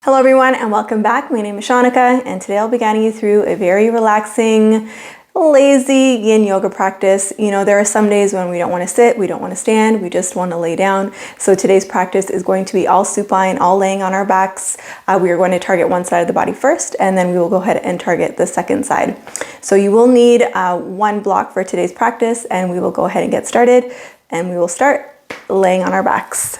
Hello everyone and welcome back. My name is Shaunneka and today I'll be guiding you through a very relaxing, lazy yin yoga practice. You know, there are some days when we don't want to sit, we don't want to stand, we just want to lay down. So today's practice is going to be all supine, all laying on our backs. We are going to target one side of the body first and then we will go ahead and target the second side. So you will need one block for today's practice and we will go ahead and get started and we will start laying on our backs.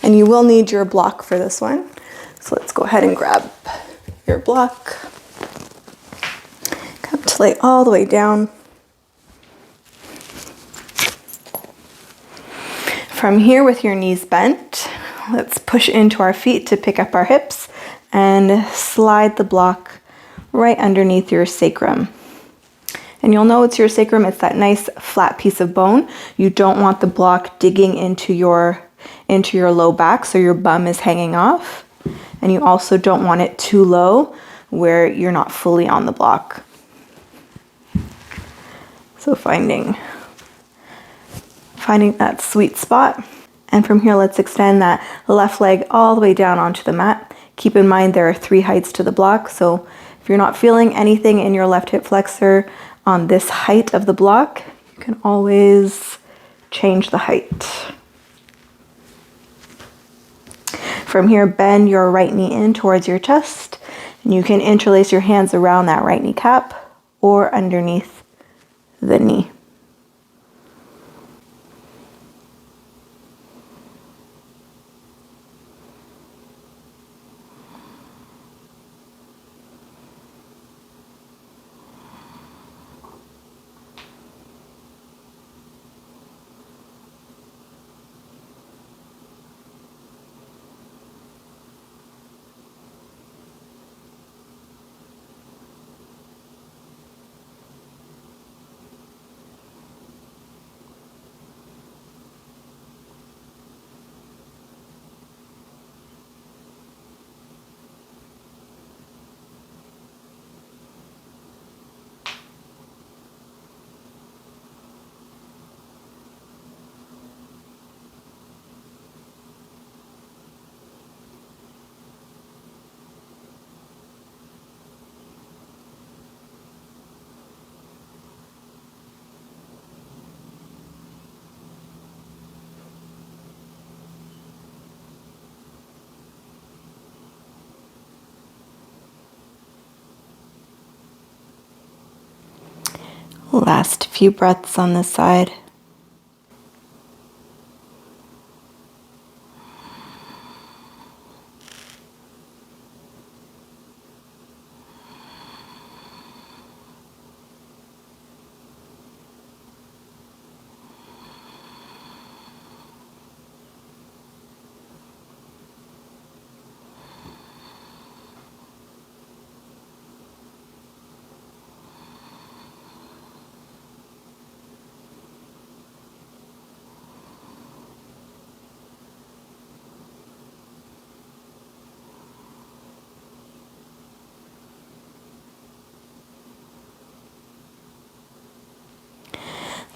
And you will need your block for this one. So let's go ahead and grab your block. Come to lay all the way down. From here with your knees bent, let's push into our feet to pick up our hips and slide the block right underneath your sacrum. And you'll know it's your sacrum, it's that nice flat piece of bone. You don't want the block digging into your low back so your bum is hanging off. And you also don't want it too low where you're not fully on the block. So finding that sweet spot. And from here, let's extend that left leg all the way down onto the mat. Keep in mind there are 3 heights to the block. So if you're not feeling anything in your left hip flexor on this height of the block, you can always change the height. From here, bend your right knee in towards your chest, and you can interlace your hands around that right kneecap or underneath the knee. Last few breaths on this side.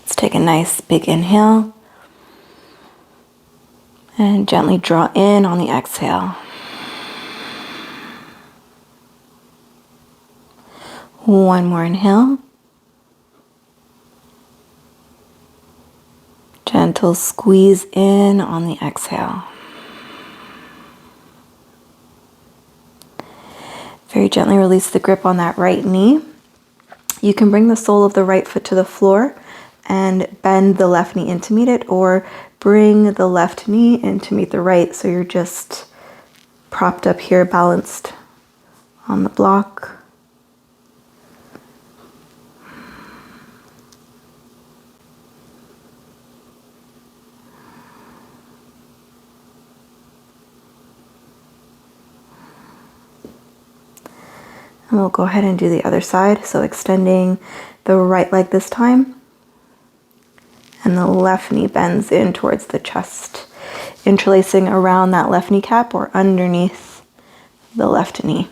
Take a nice big inhale and gently draw in on the exhale. One more inhale. Gentle squeeze in on the exhale. Very gently release the grip on that right knee. You can bring the sole of the right foot to the floor and bend the left knee in to meet it, or bring the left knee in to meet the right so you're just propped up here, balanced on the block. And we'll go ahead and do the other side. So extending the right leg this time. And the left knee bends in towards the chest, interlacing around that left kneecap or underneath the left knee.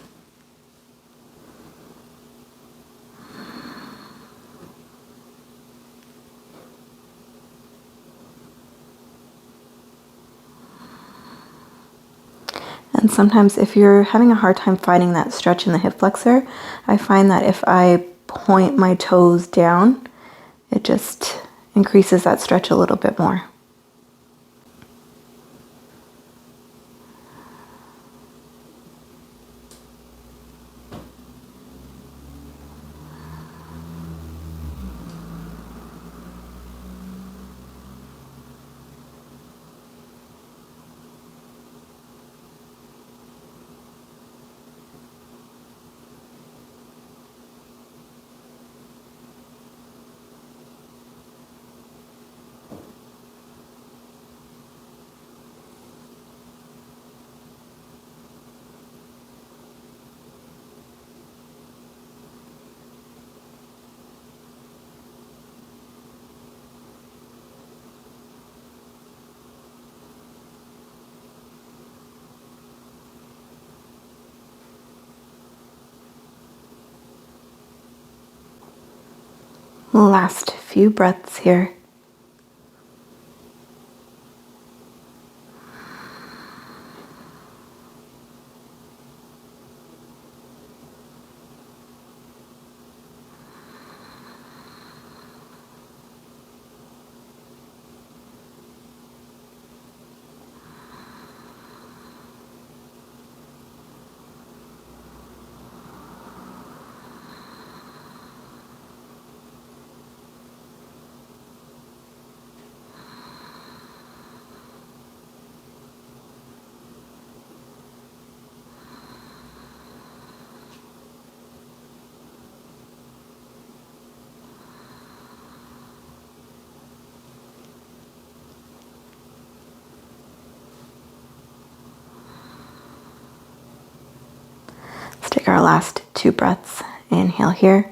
And sometimes if you're having a hard time finding that stretch in the hip flexor, I find that if I point my toes down, it just increases that stretch a little bit more. Last few breaths here. Let's take our last 2 breaths. Inhale here.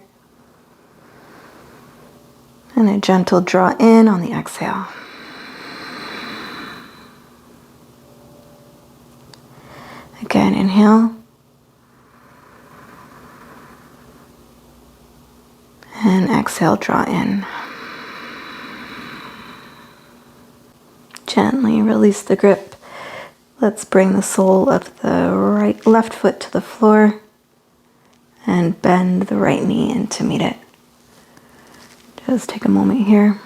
And a gentle draw in on the exhale. Again, inhale. And exhale, draw in. Gently release the grip. Let's bring the sole of the left foot to the floor and bend the right knee in to meet it. Just take a moment here.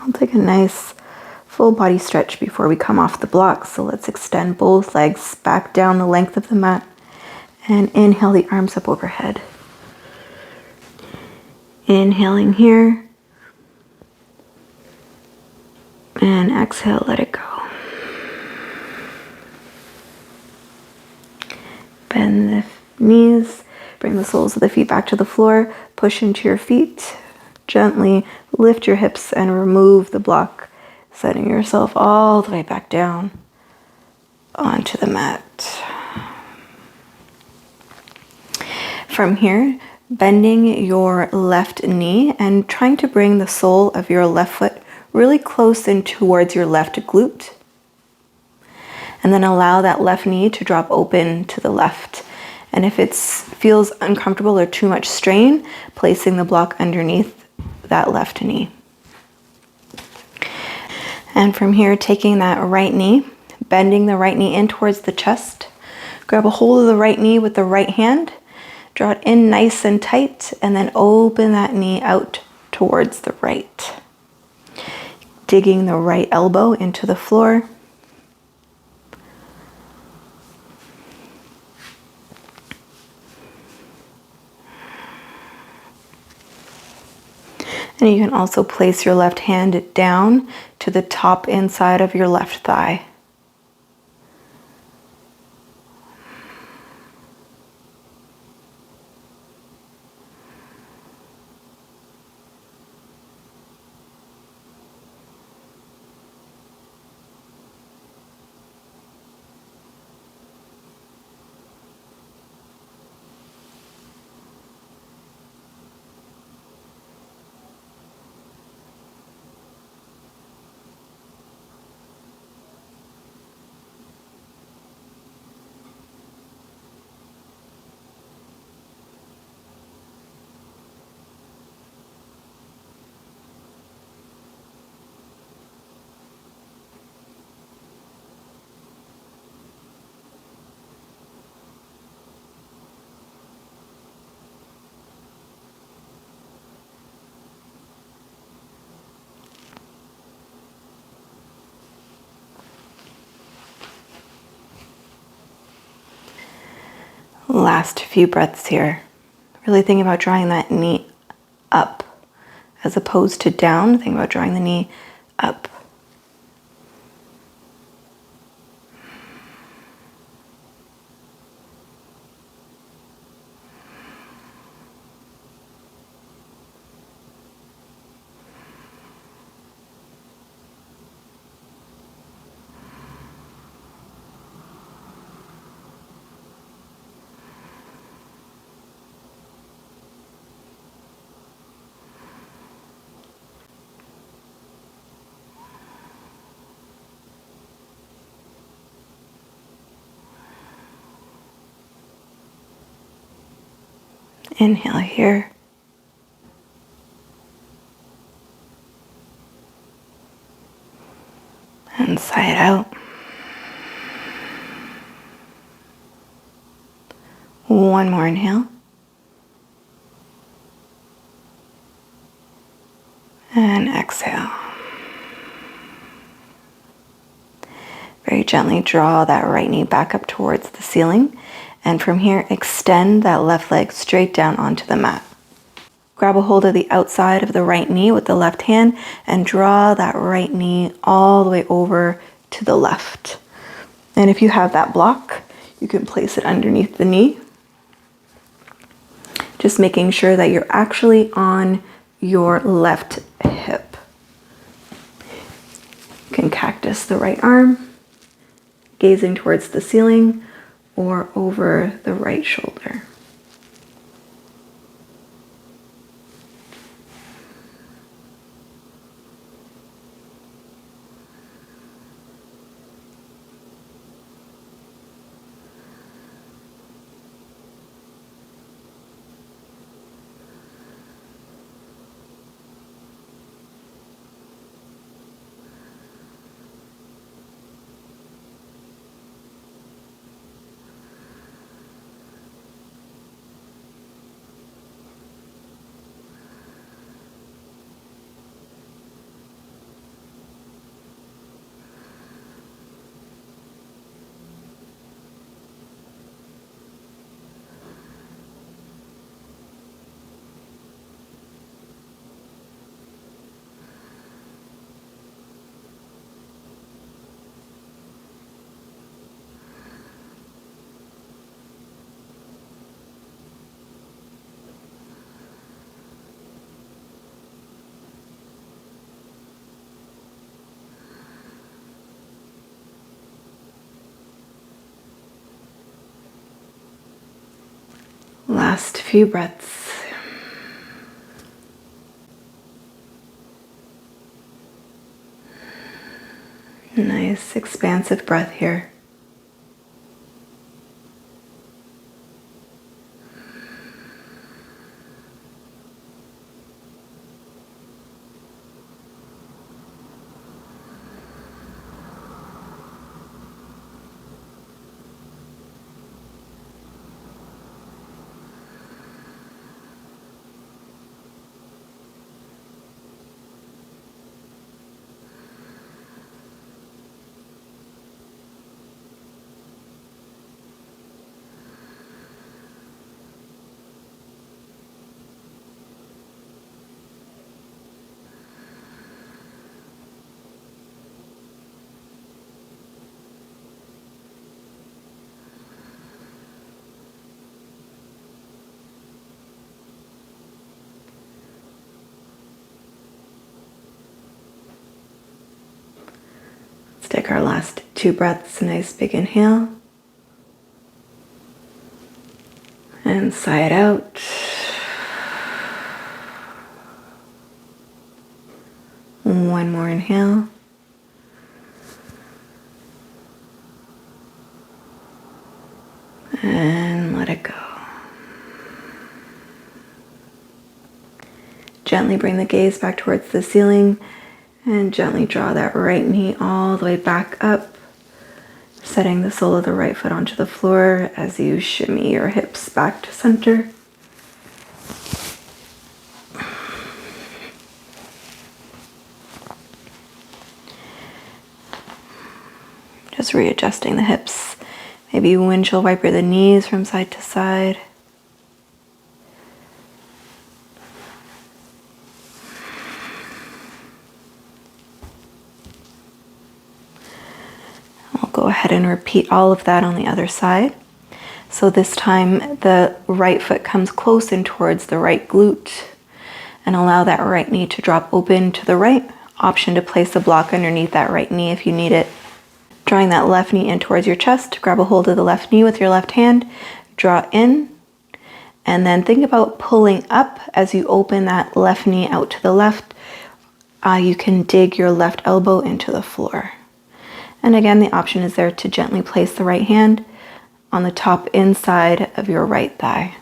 I'll take a nice full body stretch before we come off the block. So let's extend both legs back down the length of the mat and inhale the arms up overhead. Inhaling here. And exhale, let it go. Bend the knees, bring the soles of the feet back to the floor, push into your feet, gently lift your hips and remove the block, setting yourself all the way back down onto the mat. From here, bending your left knee and trying to bring the sole of your left foot really close in towards your left glute. And then allow that left knee to drop open to the left. And if it feels uncomfortable or too much strain, placing the block underneath that left knee. And from here, taking that right knee, bending the right knee in towards the chest. Grab a hold of the right knee with the right hand. Draw it in nice and tight, and then open that knee out towards the right. Digging the right elbow into the floor. And you can also place your left hand down to the top inside of your left thigh. Last few breaths here. Really think about drawing that knee up as opposed to down. Think about drawing the knee up. Inhale here. And sigh it out. One more inhale. And exhale. Very gently draw that right knee back up towards the ceiling. And from here, extend that left leg straight down onto the mat. Grab a hold of the outside of the right knee with the left hand and draw that right knee all the way over to the left. And if you have that block, you can place it underneath the knee. Just making sure that you're actually on your left hip. You can cactus the right arm, gazing towards the ceiling or over the right shoulder. Last few breaths. Nice expansive breath here. Let's take our last two breaths. Nice big inhale. And sigh it out. One more inhale. And let it go. Gently bring the gaze back towards the ceiling and gently draw that right knee all the way back up, setting the sole of the right foot onto the floor as you shimmy your hips back to center. Just readjusting the hips, Maybe windshield wiper the knees from side to side. I'll go ahead and repeat all of that on the other side. So this time the right foot comes close in towards the right glute, and allow that right knee to drop open to the right. Option to place a block underneath that right knee if you need it. Drawing that left knee in towards your chest, grab a hold of the left knee with your left hand, draw in, and then think about pulling up as you open that left knee out to the left. You can dig your left elbow into the floor. And again, the option is there to gently place the right hand on the top inside of your right thigh.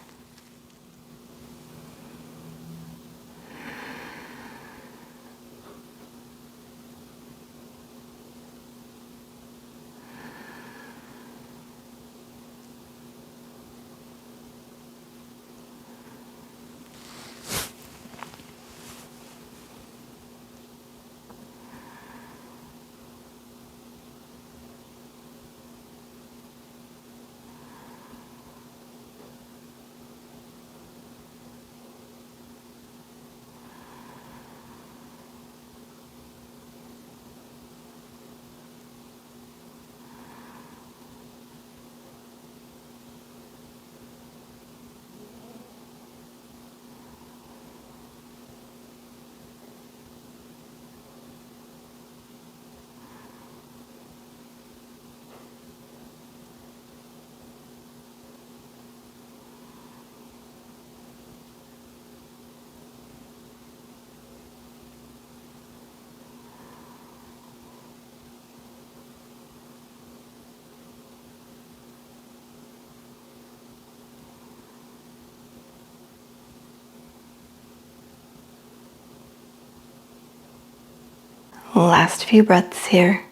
Last few breaths here.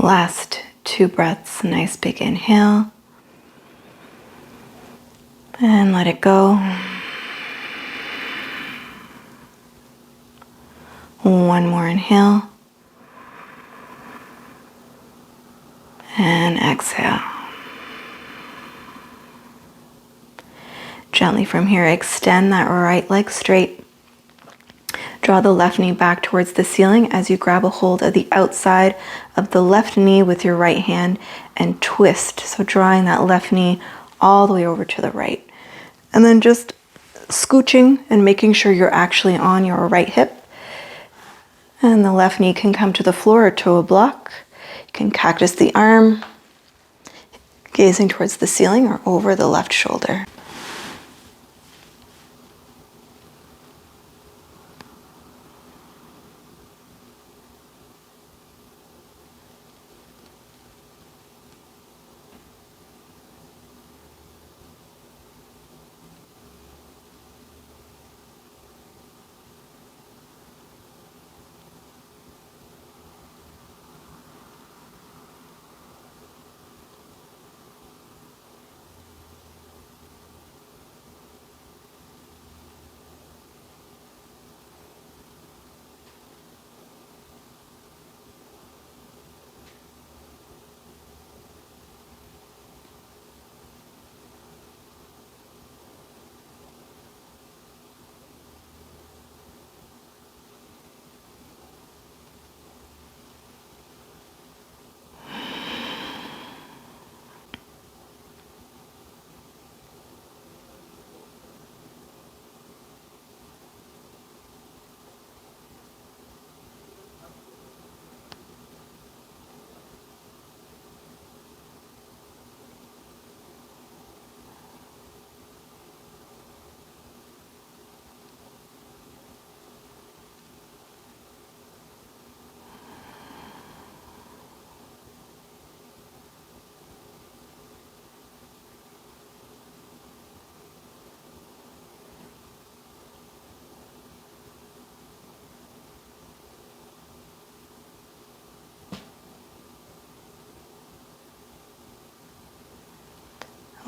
Last 2 breaths, nice big inhale. And let it go. One more inhale. And exhale. Gently from here, extend that right leg straight. Draw the left knee back towards the ceiling as you grab a hold of the outside of the left knee with your right hand and twist. So drawing that left knee all the way over to the right. And then just scooching and making sure you're actually on your right hip. And the left knee can come to the floor or to a block. You can cactus the arm, gazing towards the ceiling or over the left shoulder.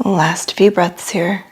Last few breaths here.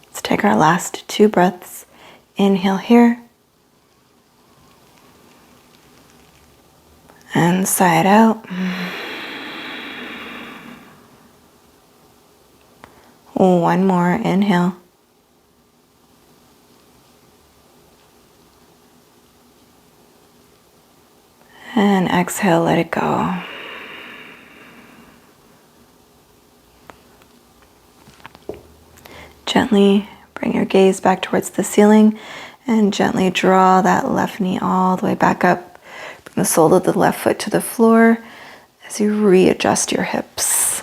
Let's take our last 2 breaths. Inhale here. And sigh it out. One more. Inhale. And exhale, let it go. Gently bring your gaze back towards the ceiling and gently draw that left knee all the way back up. Bring the sole of the left foot to the floor as you readjust your hips.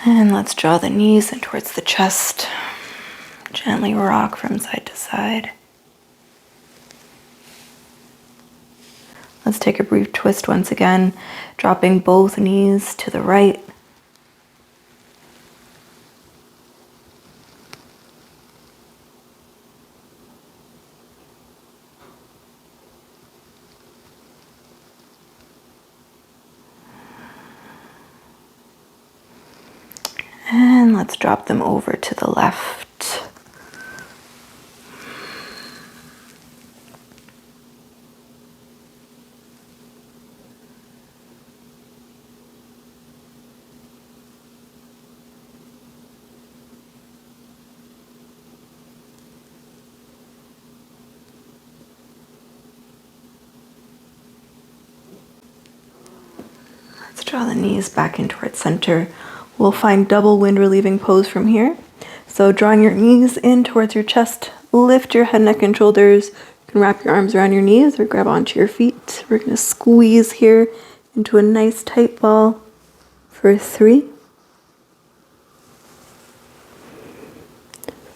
And let's draw the knees in towards the chest. Gently rock from side to side. Let's take a brief twist once again, dropping both knees to the right. And let's drop them over to the left. Let's draw the knees back in towards center. We'll find double wind relieving pose from here. So drawing your knees in towards your chest, lift your head, neck, and shoulders. You can wrap your arms around your knees or grab onto your feet. We're going to squeeze here into a nice tight ball for 3,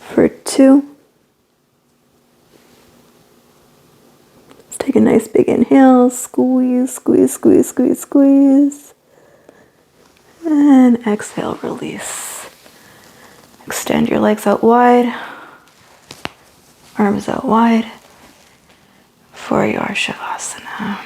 for 2. Let's take a nice big inhale, squeeze, squeeze, squeeze, squeeze, squeeze. And exhale, release. Extend your legs out wide, arms out wide for your Shavasana.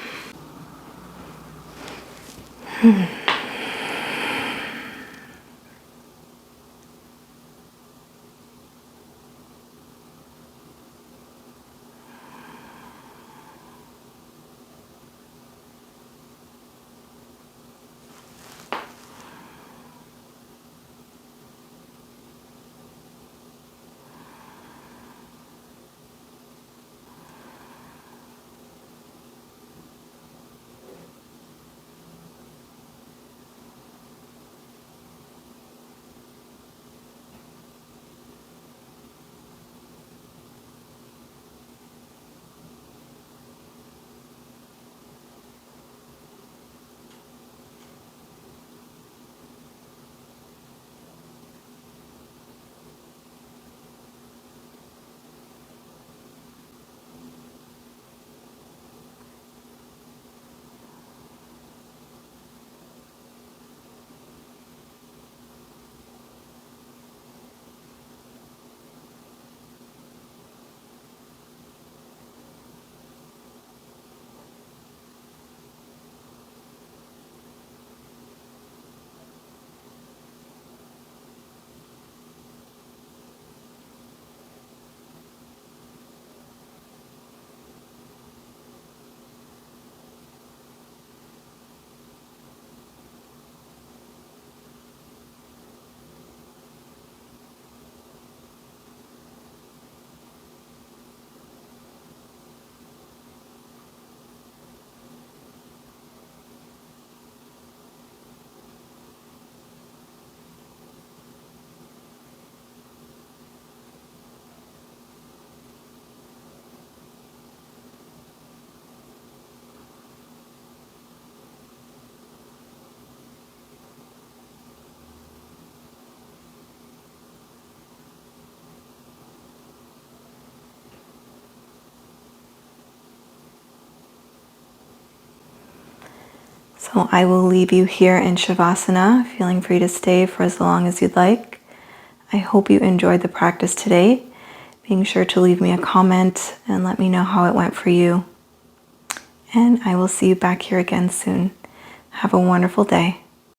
So I will leave you here in Shavasana, feeling free to stay for as long as you'd like. I hope you enjoyed the practice today. Being sure to leave me a comment and let me know how it went for you. And I will see you back here again soon. Have a wonderful day.